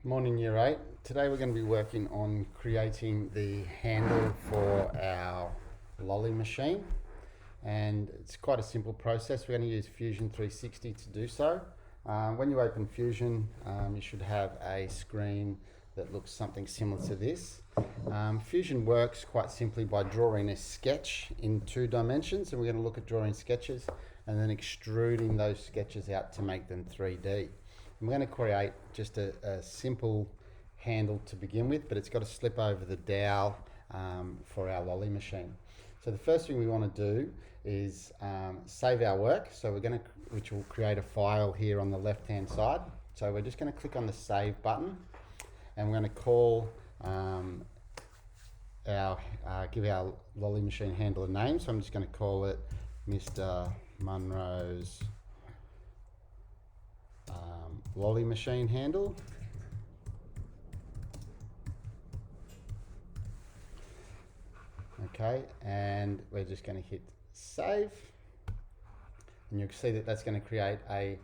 Morning Year 8. Today we're going to be working on creating the handle for our lolly machine, and it's quite a simple process. We're going to use Fusion 360 to do so. When you open Fusion, you should have a screen that looks something similar to this. Fusion works quite simply by drawing a sketch in 2 dimensions, and we're going to look at drawing sketches and then extruding those sketches out to make them 3D. I'm going to create just a simple handle to begin with, but it's got to slip over the dowel for our lolly machine. So the first thing we want to do is save our work. So which will create a file here on the left hand side. So we're just going to click on the save button, and we're going to call give our lolly machine handle a name. So I'm just going to call it Mr. Munro's lolly machine handle. Okay, and we're just going to hit save, and you'll see that that's going to create a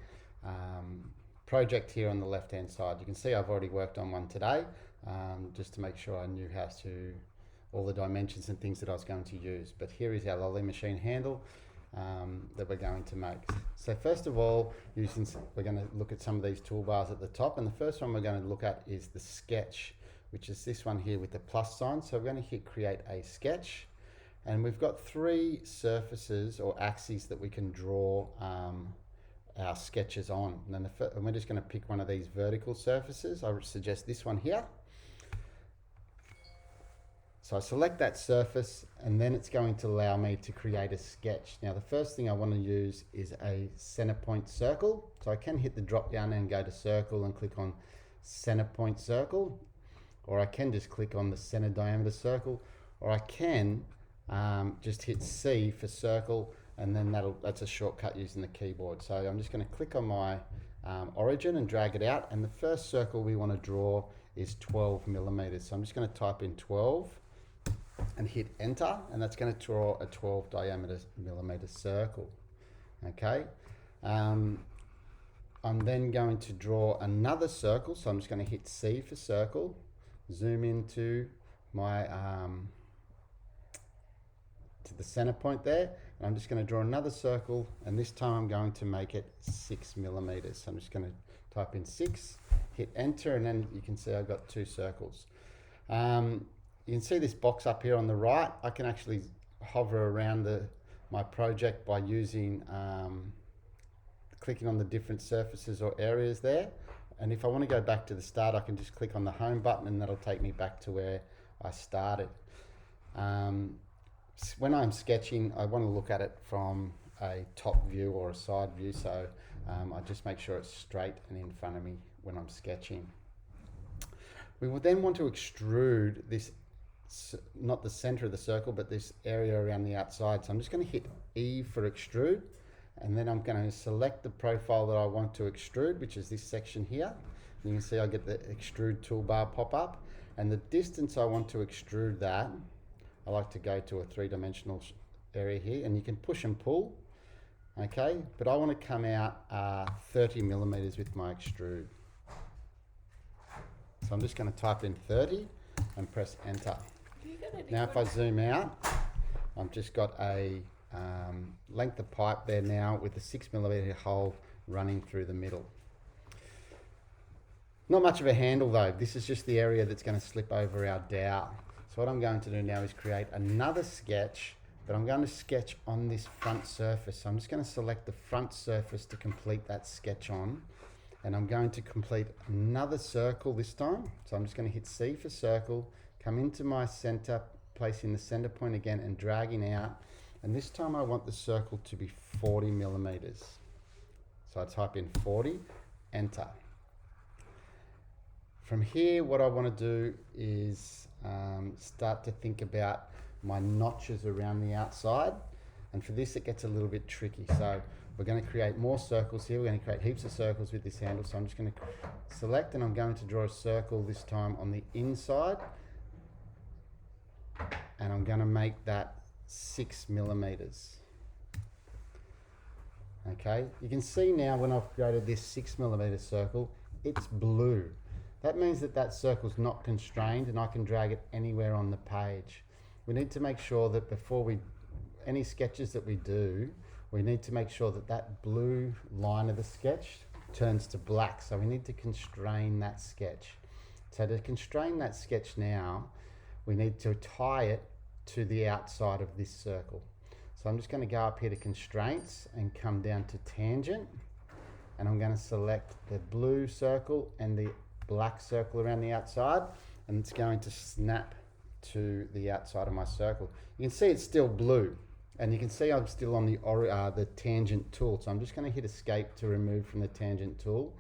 project here on the left hand side. You can see I've already worked on one today, just to make sure I knew all the dimensions and things that I was going to use. But here is our lolly machine handle that we're going to make. So first of all, we're going to look at some of these toolbars at the top, and the first one we're going to look at is the sketch, which is this one here with the plus sign. So we're going to hit create a sketch, and we've got 3 surfaces or axes that we can draw our sketches on. And then and we're just going to pick one of these vertical surfaces. I would suggest this one here. So I select that surface, and then it's going to allow me to create a sketch. Now the first thing I want to use is a center point circle. So I can hit the drop down and go to circle and click on center point circle, or I can just click on the center diameter circle, or I can just hit C for circle, and then that's a shortcut using the keyboard. So I'm just going to click on my origin and drag it out, and the first circle we want to draw is 12 millimeters. So I'm just going to type in 12 and hit enter, and that's going to draw a 12 millimeter circle. Okay, I'm then going to draw another circle, so I'm just going to hit C for circle, zoom into my to the center point there, and I'm just going to draw another circle, and this time I'm going to make it 6 millimeters. So I'm just going to type in 6, hit enter, and then you can see I've got 2 circles. You can see this box up here on the right. I can actually hover around my project by using clicking on the different surfaces or areas there. And if I want to go back to the start, I can just click on the home button, and that'll take me back to where I started. When I'm sketching, I want to look at it from a top view or a side view, so I just make sure it's straight and in front of me when I'm sketching. We will then want to extrude this, not the center of the circle, but this area around the outside. So I'm just going to hit E for extrude, and then I'm going to select the profile that I want to extrude, which is this section here. And you can see I get the extrude toolbar pop up, and the distance I want to extrude that, I like to go to a 3-dimensional area here, and you can push and pull. Okay, but I want to come out 30 millimeters with my extrude. So I'm just going to type in 30 and press enter. Now if I zoom out, I've just got a length of pipe there now with a 6 millimeter hole running through the middle. Not much of a handle though. This is just the area that's going to slip over our dowel. So what I'm going to do now is create another sketch, but I'm going to sketch on this front surface. So I'm just going to select the front surface to complete that sketch on, and I'm going to complete another circle this time. So I'm just going to hit C for circle, come into my center, placing the center point again and dragging out, and this time I want the circle to be 40 millimeters. So I type in 40, enter. From here, what I want to do is start to think about my notches around the outside, and for this it gets a little bit tricky. So we're going to create more circles here. We're going to create heaps of circles with this handle. So I'm just going to select, and I'm going to draw a circle this time on the inside, and I'm going to make that 6 millimeters. Okay, you can see now when I've created this 6 millimeter circle, it's blue. That means that that circle's not constrained and I can drag it anywhere on the page. We need to make sure that before any sketches that we do, we need to make sure that that blue line of the sketch turns to black. So we need to constrain that sketch. So to constrain that sketch now, we need to tie it to the outside of this circle. So I'm just going to go up here to constraints and come down to tangent, and I'm going to select the blue circle and the black circle around the outside, and it's going to snap to the outside of my circle. You can see it's still blue, and you can see I'm still on the tangent tool. So I'm just going to hit escape to remove from the tangent tool.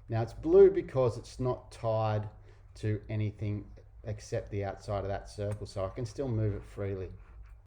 Now it's blue because it's not tied to anything except the outside of that circle, so I can still move it freely.